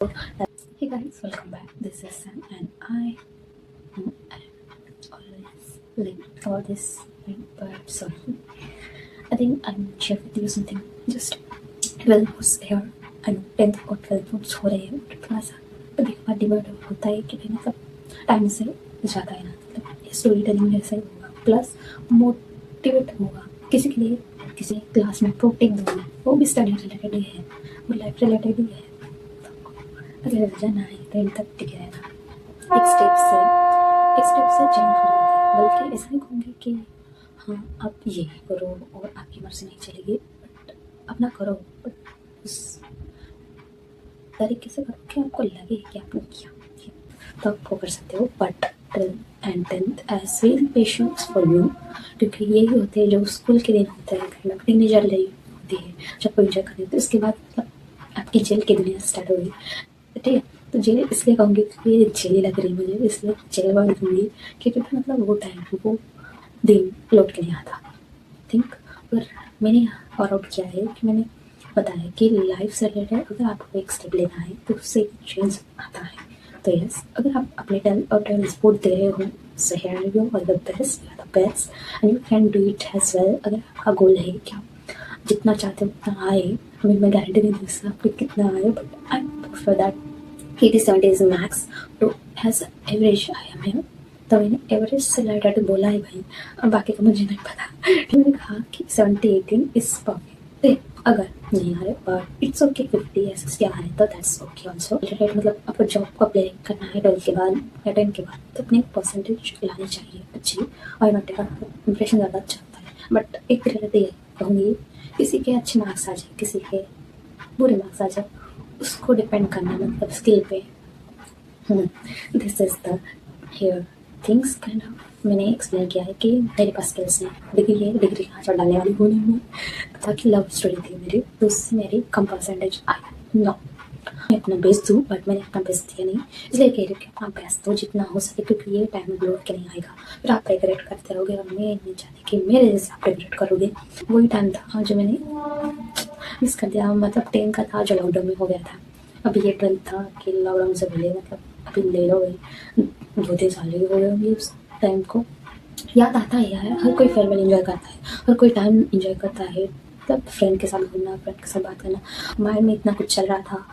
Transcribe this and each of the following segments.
Hey guys, welcome back. This is Sam, and I am always late for this, but sorry. I think I'm sharing with you something. Just 12 was here. I know 10th और 12th notes हो रहे हैं, but थोड़ा सा कभी कभार debate होता है कि भाई मतलब टाइम से ज़्यादा है ना, मतलब स्टोरी टेलिंग जैसा ही होगा, प्लस मोटिवेट होगा किसी के लिए, किसी क्लास में प्रोटेक्ट दूंगी, वो भी स्टडी रिलेटेड ही है, वो लाइफ रिलेटेड ही है। अगर जाना है तो इन तक टिके रहना, एक स्टेप से चेंज हो जाते हैं। बल्कि ऐसा नहीं कहूँगी कि हाँ आप ये करो और आपकी मर्जी नहीं चलेगी, बट अपना करो, बट उस तरीके से करो कि आपको लगे कि आपने किया, तो आप वो कर सकते हो। But and tenth as well patience for you, क्योंकि यही होते हैं जो स्कूल के दिन होते हैं, काइंड ऑफ टीनेजर लाइफ होती है जब कोई एंजॉय करें। तो इसके बाद मतलब आपकी जेल की दुनिया स्टार्ट होगी, ठीक है। तो जेल इसलिए कहूँगी कि ये जेल ही लग रही मुझे, इसलिए जेल वर्ड दूँगी, क्योंकि मतलब वो टाइम वो दिन लौट के नहीं आता। थिंक और मैंने यहाँ और आउट किया है कि मैंने बताया कि लाइफ से रिलेटेड अगर आपको एक स्टेप लेना है तो उससे चेंज आता है। तो यस, अगर आप अपने टेल सपोर्ट दे रहे हो, so here you are the best, you are the best and you can do it as well. अगर आपका गोल है कि आप जितना चाहते हो उतना आए, मैं गारंटी नहीं दे सकता आपको कितना आए, but I prefer that 80-70 is max तो एज एवरेज आया मैं। तो मैंने एवरेज से रिलेटेड बोला है भाई, अब बाकी का मुझे नहीं पता। तो मैंने कहा कि 70-80 इज परफेक्ट। अगर नहीं आ रहे बट इट्स ओके, 50 या 60 आ रहे तो दैट्स ओके ऑल्सो। रिलेटेड मतलब आपको जॉब को अप्लाई करना है 12 के बाद या 10 के बाद, तो अपने परसेंटेज लानी चाहिए अच्छी, और नोट का इंप्रेशन ज़्यादा अच्छा होता है। बट एक रिलेटेड ये कहूँगी, किसी के अच्छे मार्क्स आ जाए, किसी के बुरे मार्क्स आ जाए, उसको डिपेंड करना मतलब स्किल पे। This is the here things kind of मैंने एक्सप्लेन किया है कि मेरे पास स्किल्स हैं, डिग्री है, डिग्री कहाँ चढ़ डालने वाली हूँ नहीं मैं। ताकि लव स्टोरी थी मेरी, तो उससे मेरी कम परसेंटेज आया। नो, मैं अपना बेस्ट दूँ, बट मैंने अपना बेस्ट दिया नहीं, इसलिए कह रही हूँ कि अपना बेस्ट दो जितना हो सके, क्योंकि ये टाइम ग्लो के नहीं आएगा, फिर आप रिग्रेट करते रहोगे, और मैं नहीं चाहती कि मेरे जैसे आप रिग्रेट करोगे। वही टाइम था जो मैंने मिस कर दिया, मतलब 10 का था जो लॉकडाउन में हो गया था। अभी ये 12 था कि लॉकडाउन से पहले, मतलब अभी ले लो भाई 2-3 साल ही हो गए होंगे उस टाइम को। याद आता है यार, हर कोई फेयरवेल एंजॉय करता है, हर कोई टाइम एंजॉय करता है, मतलब फ्रेंड के साथ घूमना, फ्रेंड के साथ बात करना। माइंड में इतना कुछ चल रहा था,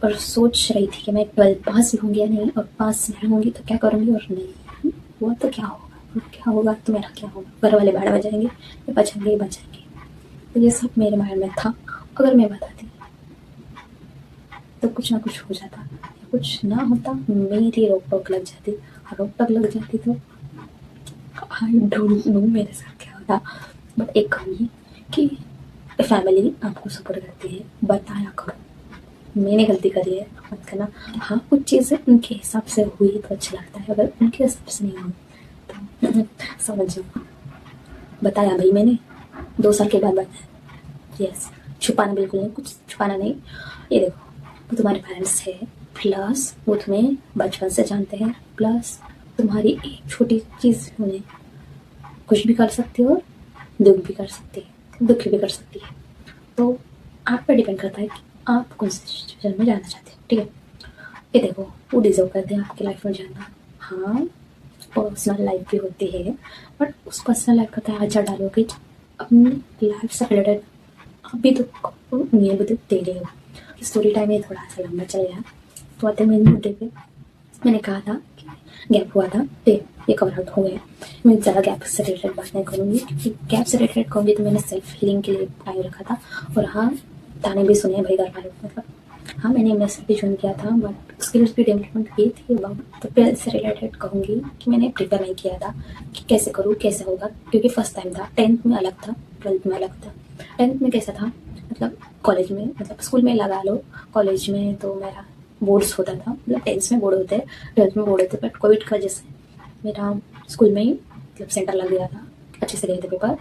और सोच रही थी कि मैं 12 पास भी होंगी या नहीं, और पास नहीं होंगी तो क्या करूँगी, और नहीं हुआ तो क्या होगा, और क्या होगा तो मेरा क्या होगा, घर वाले बाहर बजाएंगे या बचेंगे ही बचेंगे। तो ये सब मेरे माइंड में था। अगर मैं बताती तो कुछ ना कुछ हो जाता, कुछ ना होता, मेरी रोक टोक लग जाती, रोक टोक लग जाती तो आई डोंट नो मेरे साथ क्या होता। बट एक कहूँगी कि फैमिली आपको सपोर्ट करती है, बताया करो मैंने गलती करी है मत करना। हाँ, कुछ चीज़ें उनके हिसाब से हुई तो अच्छा लगता है, अगर उनके हिसाब से नहीं हुई तो समझ जाओ, बताया भाई मैंने 2 साल के बाद बताया। यस, छुपाना बिल्कुल नहीं, कुछ छुपाना नहीं। ये देखो, वो तुम्हारे पेरेंट्स है, प्लस वो तुम्हें बचपन से जानते हैं, प्लस तुम्हारी एक छोटी चीज़ उन्हें कुछ भी कर सकती हो, दुख भी कर सकती है, दुखी भी कर सकती है। तो आप पर डिपेंड करता है कि आप कौन से सिचुएशन में जाना चाहते हैं, ठीक है। ये देखो, वो डिजर्व करते हैं आपकी लाइफ में जाना। हाँ, पर्सनल लाइफ भी होती है, बट उस पर्सनल लाइफ का क्या अच्छा डालोगे, अपनी लाइफ से रिलेटेड अभी तो उन्हें भी तो दे रहे हो। स्टोरी टाइम ये थोड़ा सा लंबा चल गया, तो आते मेन मुद्दे पे मैंने कहा था कि गैप हुआ था, तो ये कवर आउट हो गया। मैं ज़्यादा गैप से रिलेटेड बात नहीं करूँगी, क्योंकि गैप से रिलेटेड कहूँगी तो मैंने सेल्फ हीलिंग के लिए टाइम रखा था। और हाँ, ताने भी सुने भाई घर वालों, मतलब हाँ मैंने एमएस भी ज्वाइन किया था, बट स्किल्स भी डेवलपमेंट की थी अबाउट। तो ट्वेल्थ से रिलेटेड कहूँगी कि मैंने प्रिपेयर नहीं किया था कि कैसे करूँ कैसे होगा, क्योंकि फर्स्ट टाइम था। 10th में अलग था, 12th में अलग था। 10th में कैसा था, मतलब कॉलेज में, मतलब स्कूल में लगा लो, कॉलेज में तो मेरा बोर्ड्स होता था, मतलब 10th में बोर्ड होते हैं, 12th में बोर्ड होते हैं, बट कोविड की वजह से मेरा स्कूल में ही मतलब सेंटर लग गया था। अच्छे से गए थे पेपर,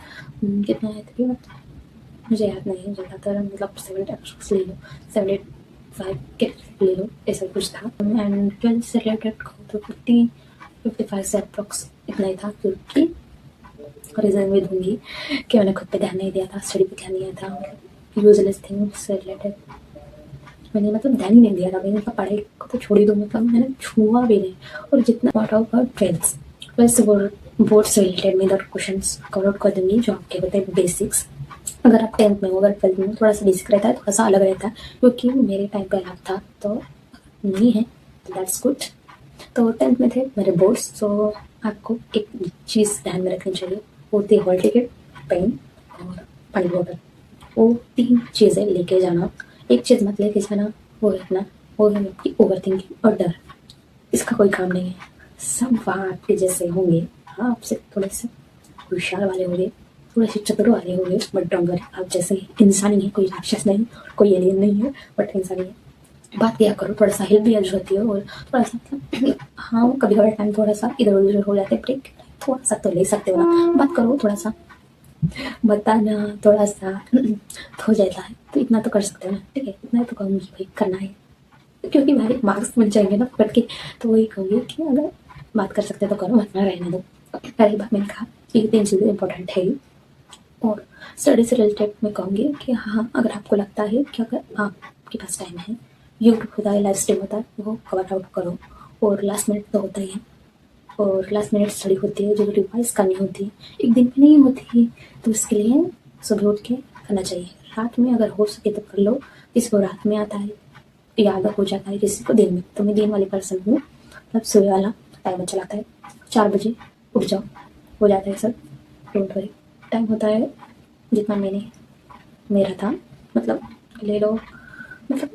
कितने आए थे मुझे याद नहीं, ज़्यादातर मतलब 70 अप्रोक्स ले लो, 75 के ले लो, ऐसा कुछ था। एंड 12th से रिलेटेड तो 50-55 से अप्रोक्स इतना ही था, क्योंकि रीज़न भी दूंगी कि मैंने खुद पे ध्यान नहीं दिया था, स्टडी पे ध्यान दिया था, मतलब यूजलेस थिंग से रिलेटेड मैंने मतलब ध्यान ही नहीं दिया था, मैंने कहा पढ़ाई को तो छोड़ ही दो, मतलब मैंने छुआ भी नहीं। और जितना व्हाट अबाउट ट्रेंड्स, वैसे बोर्ड से रिलेटेड मैं इधर क्वेश्चन कवर आउट कर दूंगी जो आपके होते हैं बेसिक्स। अगर आप 10th में हो, अगर 12th में थोड़ा सा बेसिक रहता है, थोड़ा सा अलग रहता है, क्योंकि मेरे टाइम पे अलग था तो नहीं है, दैट्स गुड। तो 10th में थे मेरे बोर्ड्स, तो आपको एक चीज़ ध्यान में रखनी चाहिए, वो थी हॉल टिकट, पेन और पानी बॉटल। वो 3 चीज़ें लेके जाना। एक चीज़ मत लेके जाना, वो रखना, वो है आपकी ओवर थिंकिंग और डर। इसका कोई काम नहीं है, सब वहाँ आपके जैसे होंगे। हाँ, आपसे थोड़े से होशियार वाले होंगे, थोड़े से चतुर वाले होंगे, बट डोंट वरी, आप जैसे ही इंसान ही है, कोई राक्षस नहीं, कोई एलियन नहीं है, बट इंसान ही है। बात किया करो, थोड़ा सा हेल्प भी अर्ज होती है, और थोड़ा सा मतलब हाँ, कभी कभार टाइम थोड़ा सा इधर उधर हो जाते हैं, ब्रेक थोड़ा सा तो ले सकते हो ना, बात करो थोड़ा सा, बताना थोड़ा सा हो जाता है, तो इतना तो कर सकते हो ना, ठीक है, इतना तो कहूँगी भाई करना है, क्योंकि भाई मार्क्स मिल जाएंगे ना पकड़ के, तो वही कहूँगी कि अगर बात कर सकते हो तो करो, वरना रहने दो। पहली बात मैंने कहा ये 3 चीज़ें इंपॉर्टेंट है। और स्टडी से रिलेटेड मैं कहूँगी कि हाँ, अगर आपको लगता है कि अगर आपके पास टाइम है, यूट्यूब होता है, लाइव स्ट्रीम होता है, वो कवर आउट करो। और लास्ट मिनट तो होता ही है, और लास्ट मिनट स्टडी होती है जो रिवाइज करनी होती है, एक दिन में नहीं होती, तो इसके लिए सुबह उठ के करना चाहिए। रात में अगर हो सके तो कर लो, किसी को रात में आता है, याद हो जाता है, किसी को दिन में, तो मैं दिन वाली पर्सन हूँ, मतलब सुबह वाला टाइम अच्छा लगता है। 4 बजे उठ जाओ, हो जाता है सब, डोंट वरी। टाइम होता है जितना मेरा था, मतलब ले लो, मतलब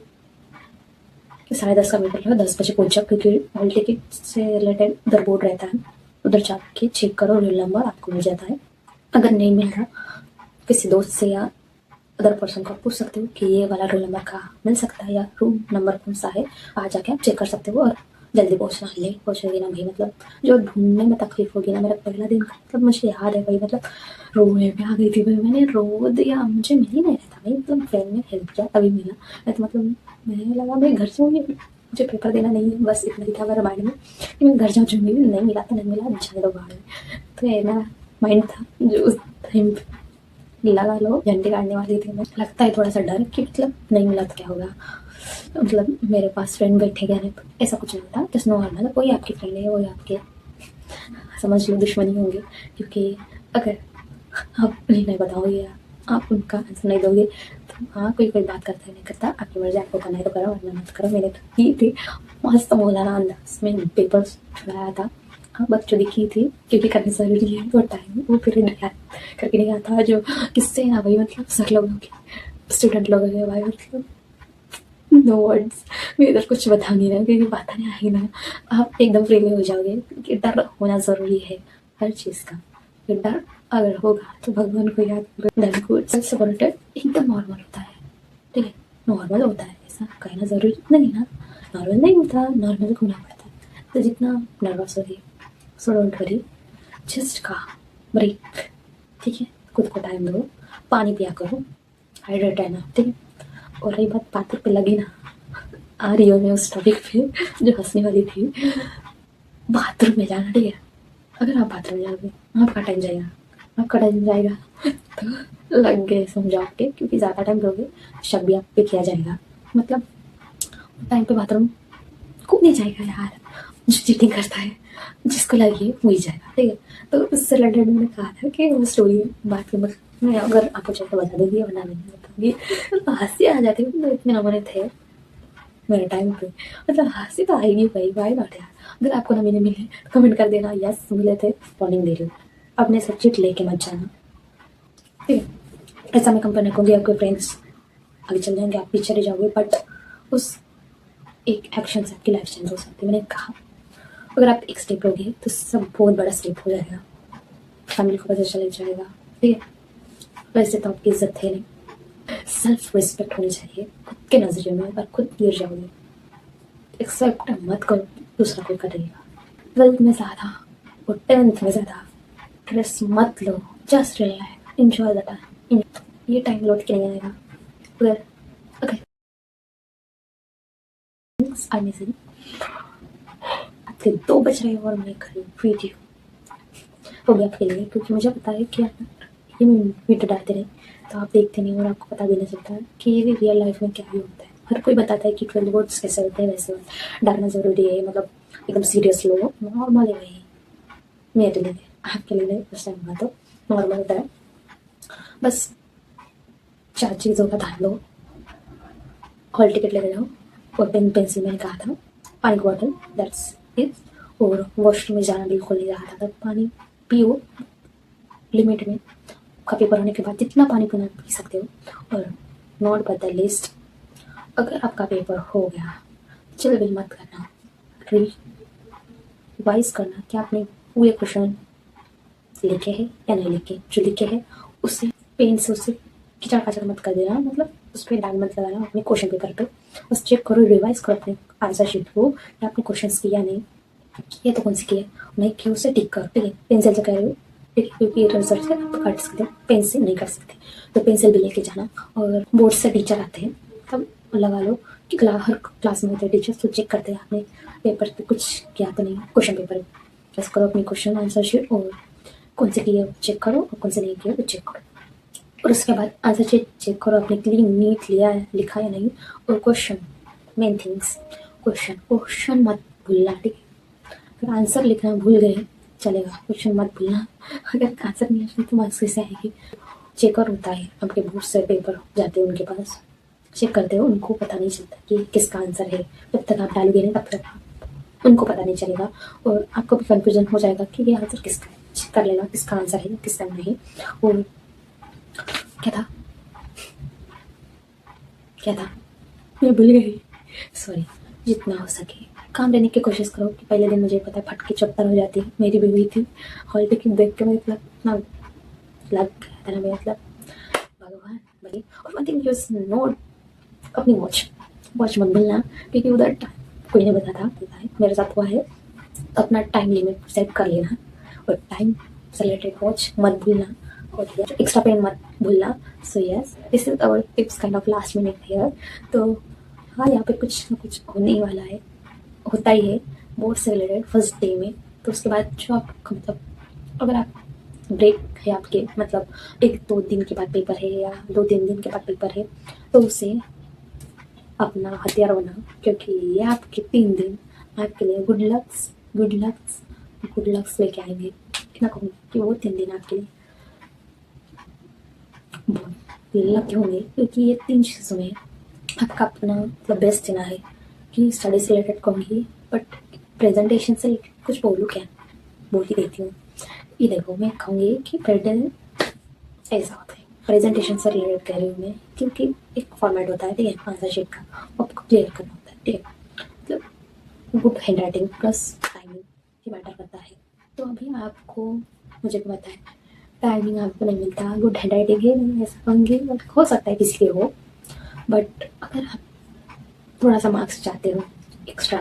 10:30 का वेट कर लो, 10 बजे पहुंच जाओ, क्योंकि हॉल टिकट से रिलेटेड उधर बोर्ड रहता है, उधर जाके चेक करो, रोल नंबर आपको मिल जाता है। अगर नहीं मिल रहा, किसी दोस्त से या अदर पर्सन को पूछ सकते हो कि ये वाला रोल नंबर कहाँ मिल सकता है, या रूम नंबर कौन सा है, आ जाके आप चेक कर सकते हो। और जल्दी पहुँचना, लेट पहुँचोगे ना भाई, मतलब जो ढूंढने में तकलीफ होगी ना, मेरा पहला दिन मतलब मुझे याद है भाई, मतलब रोने पे आ गई थी भाई, मैंने रो दिया, मुझे मिल ही नहीं रहा था भाई, मतलब फ्रेंड ने हेल्प किया तभी मिला, नहीं तो मतलब मैंने लगा मैं घर जाऊँगी, मुझे पेपर देना नहीं है, बस इतना ही था मेरा माइंड में कि मैं घर जाऊँगी, नहीं मिला तो नहीं मिला, जाने दो बाद में। तो ये मेरा माइंड था जो उस टाइम लगा लो, झंडे गाड़ने वाली थी मैं। लगता है थोड़ा सा डर कि मतलब नहीं मिला तो क्या होगा, मतलब मेरे पास फ्रेंड बैठेगा नहीं, ऐसा कुछ नहीं था, जस्ट नॉर्मल, कोई आपकी फ्रेंड है, वही आपके समझ लो दुश्मनी होंगे, क्योंकि अगर आप नहीं बताओगे या आप उनका आंसर नहीं दोगे, तो हाँ, कोई कोई बात करता है नहीं करता, आपकी मर्जी, आपको करना है तो करो, वरना मत करो। मैंने तो की थी, मस्त मौलाना अंदाज में पेपर छुड़ाया था। हाँ, बकचोदी की थी, क्योंकि करनी ज़रूरी है, वो टाइम वो पीरियड याद करके नहीं आता, जो किससे ना भाई, मतलब सर लोगों के, स्टूडेंट लोगों के भाई, मतलब नो वर्ड्स, मैं इधर कुछ बता नहीं रहा, क्योंकि बात नहीं आएगी ना, आप एकदम फ्री हो जाओगे, क्योंकि डर होना ज़रूरी है हर चीज़ का। फिर डर अगर होगा तो भगवान को याद करो, देन गुड। सेल्फ सपोर्टेड एकदम नॉर्मल होता है, ठीक है, नॉर्मल होता है, ऐसा कहना ज़रूरी नहीं ना, नॉर्मल नहीं होता, नॉर्मल घूमना पड़ता है। तो जितना नर्वस हो रही, सो डोंट वरी, जस्ट का ब्रेक, ठीक है, खुद को टाइम दो, पानी पिया करो, हाइड्रेट रहना, ठीक है। और रही बात बातें पे लगी ना, आ रही हो मैं उस टॉपिक पे जो हंसने वाली थी, बाथरूम में जाना, ठीक है, अगर आप बाथरूम जाओगे, आपका टाइम जाएगा, आपका टाइम जाएगा, तो लग गए समझो आपके, क्योंकि ज़्यादा टाइम दोगे शक भी आप पे किया जाएगा, मतलब टाइम पे बाथरूम को नहीं जाएगा यार, जो चीटिंग करता है, जिसको लगे वो ही जाएगा, ठीक है। तो उससे रिलेटेड मैंने कहा था कि वो स्टोरी बात के मतलब मैं अगर आपको चाहे तो बता दूंगी, वरना नहीं बताऊंगी, तो हंसी आ जाती है, मतलब इतने नमूने थे मेरे टाइम पे, मतलब हंसी तो आएगी भाई, वाई नॉट यार। अगर आपको ना मिले मिले तो कमेंट कर देना, यस मिले थे, वार्निंग दे रही हूँ, अपने सब चीट लेके मत जाना, ठीक है। ऐसा मैं कंपेयर रखूँगी, आपके फ्रेंड्स आगे चल जाएंगे, आप पीछे रह जाओगे, बट उस एक एक्शन से आपकी लाइफ चेंज हो सकती है। मैंने कहा अगर आप एक स्टेप लोगे तो सब बहुत बड़ा स्टेप हो जाएगा, फैमिली को पता चल जाएगा, ठीक है। वैसे तो आपकी इज्जत है नहीं, सेल्फ रिस्पेक्ट होनी चाहिए खुद के नजरिए में, और खुद गिर जाओगे, एक्सेप्ट मत करो दूसरा कोई करेगा। 12th में ज़्यादा और 10th में ज़्यादा स्ट्रेस मत लो, just relax, enjoy the time, ये टाइम लौट के नहीं आएगा। अगर अगर आई मिसिंग आपके 2 बज रहे और मैं खड़ी वीडियो हो गया आपके लिए, क्योंकि मुझे पता है कि आप ये वीडियो डालते रहे तो आप देखते नहीं, और आपको पता भी नहीं चलता कि ये रियल लाइफ में क्या ही होता है। हर कोई बताता है कि 12 बोर्ड्स कैसे होते हैं, वैसे डरना ज़रूरी है, मतलब एकदम सीरियस लो, नॉर्मल है भाई। मेरे लिए, आपके लिए नहीं, उस टाइम हुआ तो नॉर्मल होता है। बस 4 चीज़ों का ध्यान दो, हॉल टिकट लेके जाओ, और पेन पेंसिल मैंने कहा था, पानी की बॉटल, दैट्स इट। और वॉशरूम में जाना बिल्कुल नहीं रहा था, तब पानी पियो लिमिट में। आपका पेपर होने के बाद जितना पानी पीना पी सकते हो। और नोट बट द लिस्ट, अगर आपका पेपर हो गया चिल मत करना, रिवाइज करना कि आपने पूरे क्वेश्चन लिखे हैं या नहीं लिखे। जो लिखे हैं उससे पेन से उससे खिंचाड़ खाचड़ मत कर देना, मतलब उस पर दाग मत लगाना अपने क्वेश्चन पेपर पे। बस चेक करो, रिवाइज करो अपने आंसर शीट को कि आपने क्वेश्चन किया नहीं किया, तो कौन सी किया नहीं किया, उसे टिक करो। ठीक है, पेंसिल से कह रहे हो, ठीक है, क्योंकि रिजल्ट से आप काट सकते हो, पेंसिल नहीं कर सकते, तो पेंसिल भी लेके जाना। और बोर्ड से टीचर आते हैं तब लगा लो कि हर क्लास में होते हैं टीचर्स, तो चेक करते हैं आपने पेपर पे कुछ किया तो नहीं, क्वेश्चन पेपर बस करो अपनी क्वेश्चन आंसर शीट, और कौन से किए चेक करो और कौन से नहीं किए तो चेक करो। और उसके बाद आंसर शीट चेक करो आपने क्लीन नीट लिया है, लिखा या नहीं। और क्वेश्चन, मेन थिंग्स, क्वेश्चन मत भूलना, ठीक है। अगर आंसर लिखना भूल गए चलेगा, क्वेश्चन मत भूलना। अगर आंसर नहीं आएगा तो मार्क्स कैसे आएगी। चेकर होता है आपके बोर्ड से पेपर जाते हैं उनके पास, चेक करते हो, उनको पता नहीं चलता कि किसका आंसर है, जब तक आप डालोगे नहीं तब तक उनको पता नहीं चलेगा। और आपको भी कन्फ्यूजन हो जाएगा कि ये आंसर किसका है। चेक कर लेना किसका आंसर है किसका नहीं। और क्या था मैं भूल गई, सॉरी। जितना हो सके काम लेने की कोशिश करो। कि पहले दिन मुझे पता है फटके चौत्तर हो जाती है, मेरी भी हुई थी। हॉल टिकट देख के मतलब ना लग गया था ना, मतलब भगवान भाई। और वन थिंग यूज नोट, अपनी वॉच मत भूलना, क्योंकि उधर कोई नहीं बताता, मेरे साथ हुआ है। अपना टाइम लिमिट सेट कर लेना, और टाइम से रिलेटेड वॉच मत भूलना, और एक्स्ट्रा पेन मत भूलना। So yes, this is our tips kind of last minute here. तो हाँ, यहाँ पे कुछ ना कुछ होने ही वाला है, होता ही है बोर्ड से रिलेटेड फर्स्ट डे में। तो उसके बाद जो आपको मतलब अगर आप ब्रेक है आपके, मतलब 1-2 दिन के बाद पेपर है या 2-3 दिन के बाद पेपर है, तो उसे अपना हथियार बनाओ, क्योंकि ये आपके 3 दिन आपके लिए गुड लक्स लेके आएंगे। इतना कहूँगी कि वो 3 दिन आपके लिए बहुत लकी होंगे, क्योंकि ये 3 चीज़ों में आपका अपना मतलब बेस्ट देना है। कि स्टडी से रिलेटेड कहूँगी, बट प्रेजेंटेशन से कुछ बोलूँ क्या, बोल ही देती हूँ। ये देखो, मैं कहूँगी कि ऐसा होता है, प्रेजेंटेशन से रिलेटेड कह रही हूँ मैं, क्योंकि एक फॉर्मेट होता है, ठीक है, आंसर शीट का आपको क्लियर करना होता है, ठीक है। मतलब good hand writing plus timing ये मैटर करता है। तो अभी आपको मुझे भी पता है टाइमिंग आपको नहीं मिलता, गुड हैंड राइटिंग है नहीं, ऐसा कहूँगी, हो सकता है किसी के हो, बट अगर आप थोड़ा सा मार्क्स चाहते हो एक्स्ट्रा,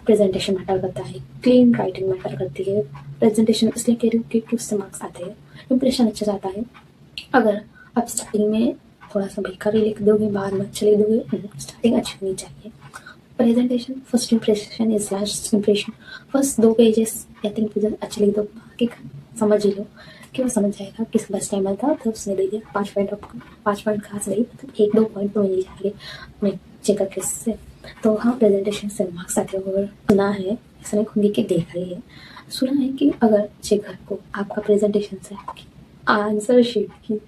प्रेजेंटेशन मैटर करता है, क्लीन राइटिंग मैटर करती है। प्रेजेंटेशन इसलिए कह रही हूँ क्योंकि उससे मार्क्स आते हैं, इंप्रेशन अच्छा जाता है। अगर आप स्टार्टिंग में थोड़ा सा बेकार ही लिख दोगे, बाद में अच्छा लिख दोगे, स्टार्टिंग अच्छी होनी चाहिए। Presentation first impression is last impression. First 2 pages या 3 पेजेस अच्छे लिख दो, बाकी समझ ही लो कि वो समझ जाएगा कि बस टाइम था तो उसने दे दिया 5 पॉइंट। आपको 5 पॉइंट खास नहीं, मतलब 1-2 पॉइंट तो मिल ही जाएंगे अपने चेकअप केस से। तो हाँ, प्रेजेंटेशन से मार्क्स आते हैं। और सुना है, ऐसा नहीं कहूँगी कि देखा ही है, सुना है कि अगर चेकर को आपका प्रेजेंटेशन से आपकी आंसर शीट की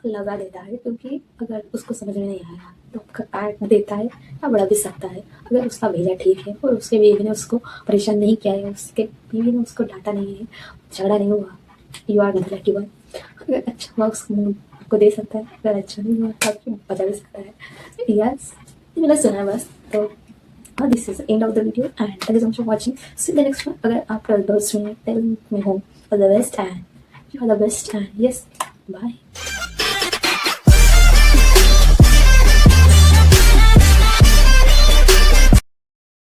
लगा देता है, क्योंकि अगर उसको समझ में नहीं आया तो आपका काट देता है या बढ़ा भी सकता है। अगर उसका भेजा ठीक है और उसके बीवी ने उसको परेशान नहीं किया है, उसके बीवी ने उसको डांटा नहीं है, झगड़ा नहीं हुआ, you are the lucky one. अगर अच्छा हुआ उसको आपको दे सकता है, अगर अच्छा नहीं हुआ तो आपको बचा भी सकता है। यस, मैंने सुना है बस। तो हाँ, this is end of the video and thank you so much for watching. See the next one. अगर आप दोस्त में tell me home for the best and you are the best and yes, bye.